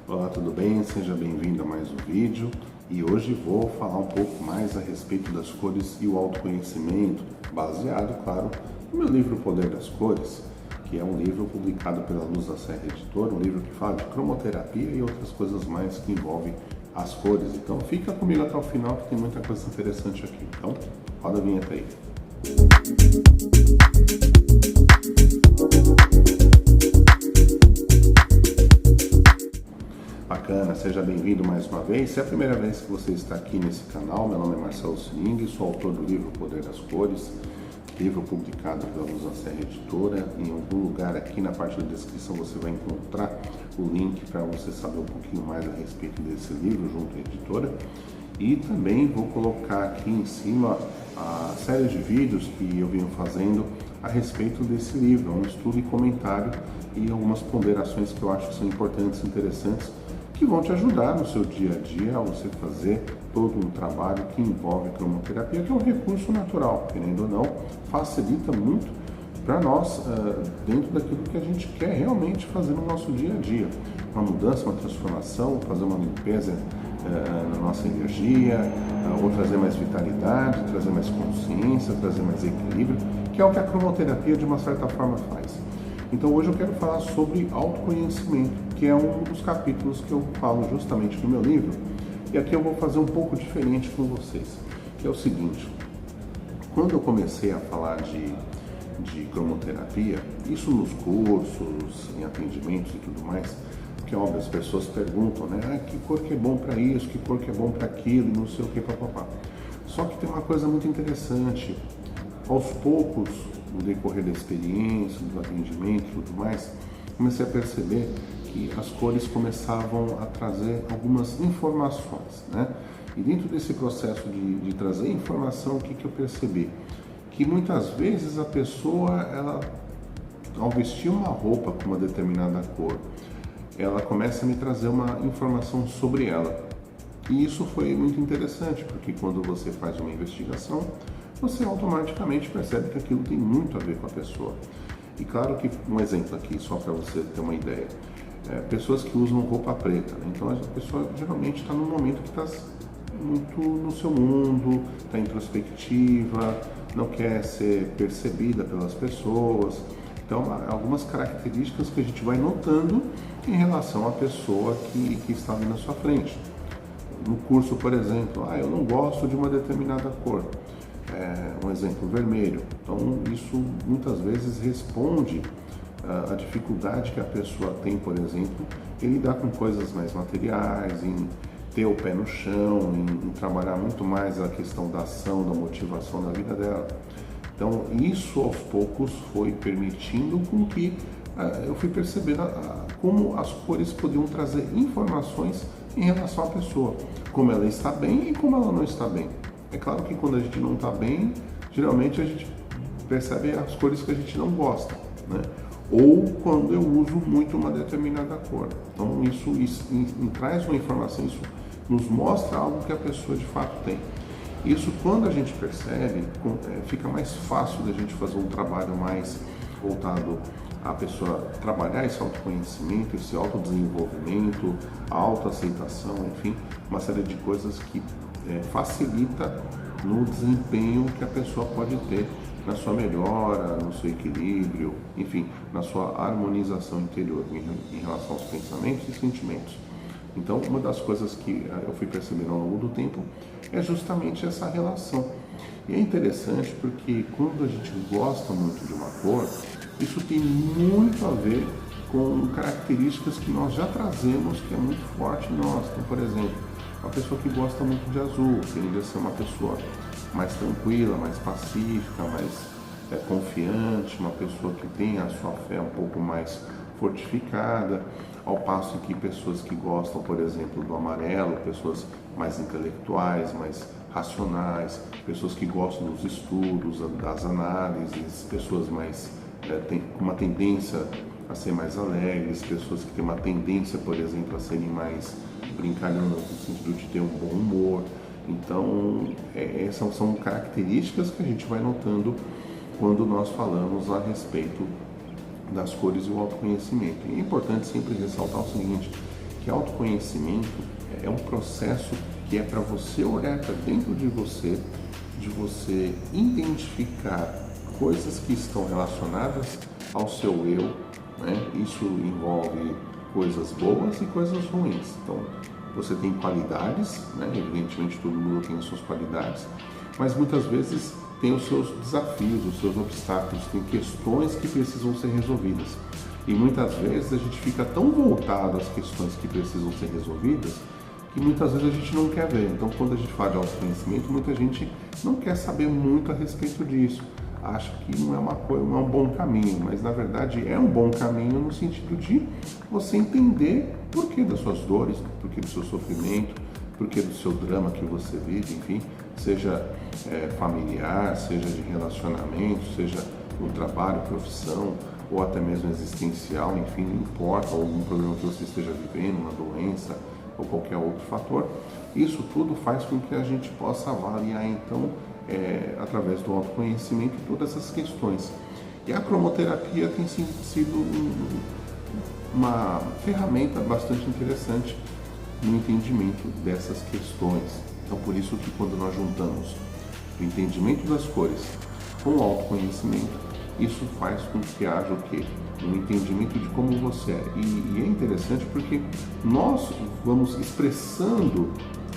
Olá, tudo bem? Seja bem-vindo a mais um vídeo e hoje vou falar um pouco mais a respeito das cores e o autoconhecimento, baseado, claro, no meu livro O Poder das Cores, que é um livro publicado pela Luz da Serra Editora, um livro que fala de cromoterapia e outras coisas mais que envolvem as cores. Então fica comigo até o final que tem muita coisa interessante aqui. Então, roda a vinheta aí. Bacana, seja bem-vindo mais uma vez. Se é a primeira vez que você está aqui nesse canal, meu nome é Marcelo Sining, sou autor do livro O Poder das Cores, livro publicado pela Luz da Serra Editora. Em algum lugar aqui na parte da descrição você vai encontrar o link para você saber um pouquinho mais a respeito desse livro junto à editora. E também vou colocar aqui em cima a série de vídeos que eu venho fazendo a respeito desse livro, um estudo e comentário e algumas ponderações que eu acho que são importantes e interessantes, que vão te ajudar no seu dia a dia a você fazer todo um trabalho que envolve cromoterapia, que é um recurso natural, querendo ou não, facilita muito para nós dentro daquilo que a gente quer realmente fazer no nosso dia a dia. Uma mudança, uma transformação, fazer uma limpeza na nossa energia, ou trazer mais vitalidade, trazer mais consciência, trazer mais equilíbrio, que é o que a cromoterapia de uma certa forma faz. Então hoje eu quero falar sobre autoconhecimento, que é um dos capítulos que eu falo justamente no meu livro, e aqui eu vou fazer um pouco diferente com vocês, que é o seguinte: quando eu comecei a falar de cromoterapia, isso nos cursos, em atendimentos e tudo mais, que óbvio, as pessoas perguntam, né? Que cor que é bom para isso, que cor que é bom para aquilo, não sei o que, papapá. Só que tem uma coisa muito interessante, aos poucos, no decorrer da experiência, do atendimento e tudo mais, comecei a perceber que as cores começavam a trazer algumas informações, né? E dentro desse processo de trazer informação, o que eu percebi? Que muitas vezes a pessoa, ela, ao vestir uma roupa com uma determinada cor, ela começa a me trazer uma informação sobre ela. E isso foi muito interessante, porque quando você faz uma investigação, você automaticamente percebe que aquilo tem muito a ver com a pessoa. E claro que, um exemplo aqui, só para você ter uma ideia, pessoas que usam roupa preta, né? Então a pessoa geralmente está num momento que está muito no seu mundo, está introspectiva, não quer ser percebida pelas pessoas. Então, algumas características que a gente vai notando em relação à pessoa que está ali na sua frente. No curso, por exemplo, eu não gosto de uma determinada cor. Um exemplo, vermelho. Então, isso muitas vezes responde à dificuldade que a pessoa tem, por exemplo, em lidar com coisas mais materiais, em ter o pé no chão, em trabalhar muito mais a questão da ação, da motivação na vida dela. Então, isso aos poucos foi permitindo com que eu fui percebendo como as cores podiam trazer informações em relação à pessoa, como ela está bem e como ela não está bem. É claro que quando a gente não está bem, geralmente a gente percebe as cores que a gente não gosta, né? Ou quando eu uso muito uma determinada cor. Então, isso traz uma informação, isso nos mostra algo que a pessoa de fato tem. Isso, quando a gente percebe, fica mais fácil da gente fazer um trabalho mais voltado à pessoa trabalhar esse autoconhecimento, esse autodesenvolvimento, a autoaceitação, enfim, uma série de coisas que facilita no desempenho que a pessoa pode ter na sua melhora, no seu equilíbrio, enfim, na sua harmonização interior em relação aos pensamentos e sentimentos. Então, uma das coisas que eu fui percebendo ao longo do tempo é justamente essa relação. E é interessante porque quando a gente gosta muito de uma cor, isso tem muito a ver com características que nós já trazemos, que é muito forte em nós. Então, por exemplo, uma pessoa que gosta muito de azul tende a ser uma pessoa mais tranquila, mais pacífica, mais confiante, uma pessoa que tem a sua fé um pouco mais fortificada, ao passo que pessoas que gostam, por exemplo, do amarelo, pessoas mais intelectuais, mais racionais, pessoas que gostam dos estudos, das análises, pessoas mais com uma tendência a ser mais alegres, pessoas que têm uma tendência, por exemplo, a serem mais brincalhonas, no sentido de ter um bom humor. Então, essas são características que a gente vai notando quando nós falamos a respeito das cores e o autoconhecimento. E é importante sempre ressaltar o seguinte, que autoconhecimento é um processo que é para você olhar para dentro de você identificar coisas que estão relacionadas ao seu eu, né? Isso envolve coisas boas e coisas ruins. Então, você tem qualidades, né? Evidentemente todo mundo tem as suas qualidades, mas muitas vezes tem os seus desafios, os seus obstáculos, tem questões que precisam ser resolvidas. E muitas vezes a gente fica tão voltado às questões que precisam ser resolvidas que muitas vezes a gente não quer ver. Então, quando a gente fala de autoconhecimento, muita gente não quer saber muito a respeito disso. Acha que não é uma coisa, não é um bom caminho, mas na verdade é um bom caminho no sentido de você entender o porquê das suas dores, o porquê do seu sofrimento, o porquê do seu drama que você vive, enfim, seja familiar, seja de relacionamento, seja no trabalho, profissão, ou até mesmo existencial, enfim, não importa, algum problema que você esteja vivendo, uma doença ou qualquer outro fator. Isso tudo faz com que a gente possa avaliar, então, através do autoconhecimento, todas essas questões. E a cromoterapia tem sido uma ferramenta bastante interessante no entendimento dessas questões. Então, por isso que quando nós juntamos o entendimento das cores com o autoconhecimento, isso faz com que haja o quê? Um entendimento de como você é. E é interessante porque nós vamos expressando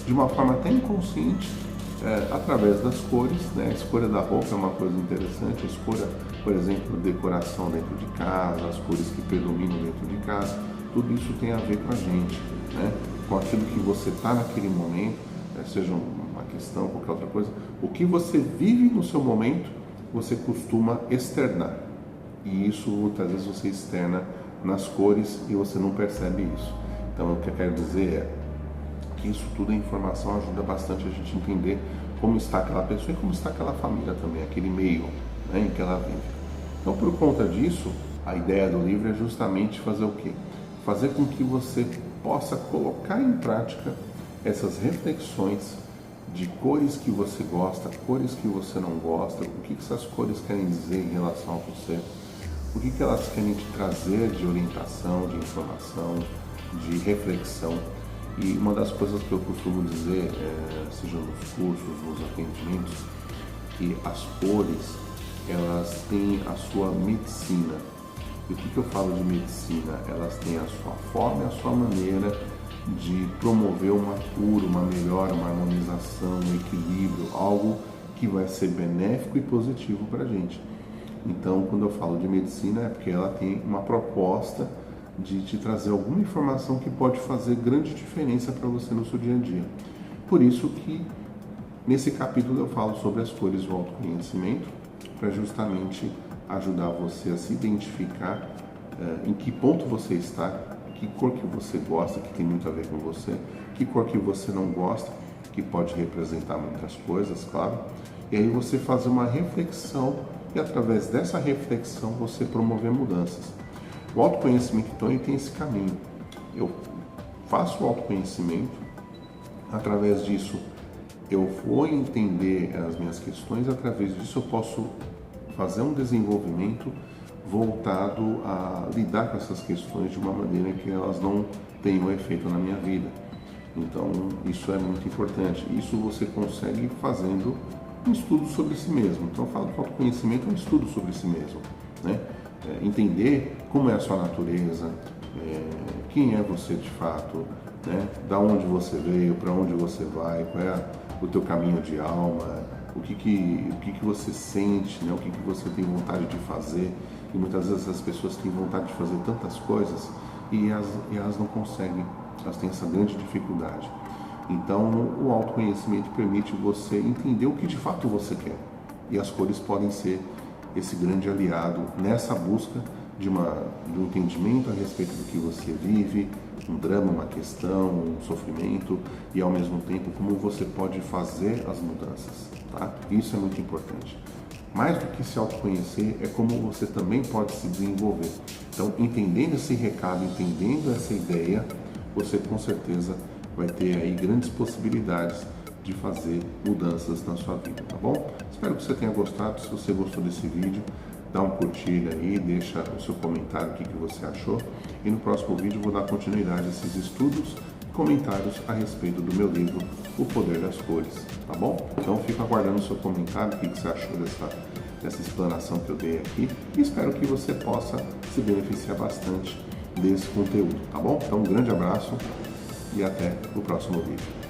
de uma forma até inconsciente através das cores, né? A escolha da roupa é uma coisa interessante, a escolha, por exemplo, decoração dentro de casa, as cores que predominam dentro de casa, tudo isso tem a ver com a gente, né? Com aquilo que você está naquele momento, seja uma questão, qualquer outra coisa, o que você vive no seu momento, você costuma externar. E isso, muitas vezes, você externa nas cores e você não percebe isso. Então, o que eu quero dizer é que isso tudo, a informação ajuda bastante a gente entender como está aquela pessoa e como está aquela família também, aquele meio, né, em que ela vive. Então, por conta disso, a ideia do livro é justamente fazer o quê? Fazer com que você possa colocar em prática essas reflexões de cores que você gosta, cores que você não gosta, o que essas cores querem dizer em relação a você, o que elas querem te trazer de orientação, de informação, de reflexão. E uma das coisas que eu costumo dizer, seja nos cursos, nos atendimentos, que as cores, elas têm a sua medicina. E o que eu falo de medicina? Elas têm a sua forma e a sua maneira de promover uma cura, uma melhora, uma harmonização, um equilíbrio, algo que vai ser benéfico e positivo para a gente. Então, quando eu falo de medicina, é porque ela tem uma proposta de te trazer alguma informação que pode fazer grande diferença para você no seu dia a dia. Por isso que nesse capítulo eu falo sobre as cores do autoconhecimento, para justamente ajudar você a se identificar em que ponto você está, que cor que você gosta, que tem muito a ver com você, que cor que você não gosta, que pode representar muitas coisas, claro. E aí você fazer uma reflexão e através dessa reflexão você promover mudanças. O autoconhecimento, então, ele tem esse caminho. Eu faço o autoconhecimento, através disso eu vou entender as minhas questões, através disso eu posso fazer um desenvolvimento voltado a lidar com essas questões de uma maneira que elas não tenham efeito na minha vida. Então, isso é muito importante. Isso você consegue fazendo um estudo sobre si mesmo. Então, eu falo que o autoconhecimento é um estudo sobre si mesmo, né? Entender como é a sua natureza, quem é você de fato, né? Da onde você veio, para onde você vai, qual é o teu caminho de alma, o que você sente, né? O que você tem vontade de fazer. E muitas vezes as pessoas têm vontade de fazer tantas coisas e elas não conseguem, elas têm essa grande dificuldade. Então, o autoconhecimento permite você entender o que de fato você quer. E as cores podem ser esse grande aliado nessa busca de um entendimento a respeito do que você vive, um drama, uma questão, um sofrimento, e ao mesmo tempo como você pode fazer as mudanças, tá? Isso é muito importante. Mais do que se autoconhecer, é como você também pode se desenvolver. Então, entendendo esse recado, entendendo essa ideia, você com certeza vai ter aí grandes possibilidades de fazer mudanças na sua vida, tá bom? Espero que você tenha gostado. Se você gostou desse vídeo, dá um curtir aí, deixa o seu comentário, o que você achou. E no próximo vídeo eu vou dar continuidade a esses estudos e comentários a respeito do meu livro O Poder das Cores, tá bom? Então fico aguardando o seu comentário, o que você achou dessa explanação que eu dei aqui. E espero que você possa se beneficiar bastante desse conteúdo, tá bom? Então um grande abraço e até o próximo vídeo.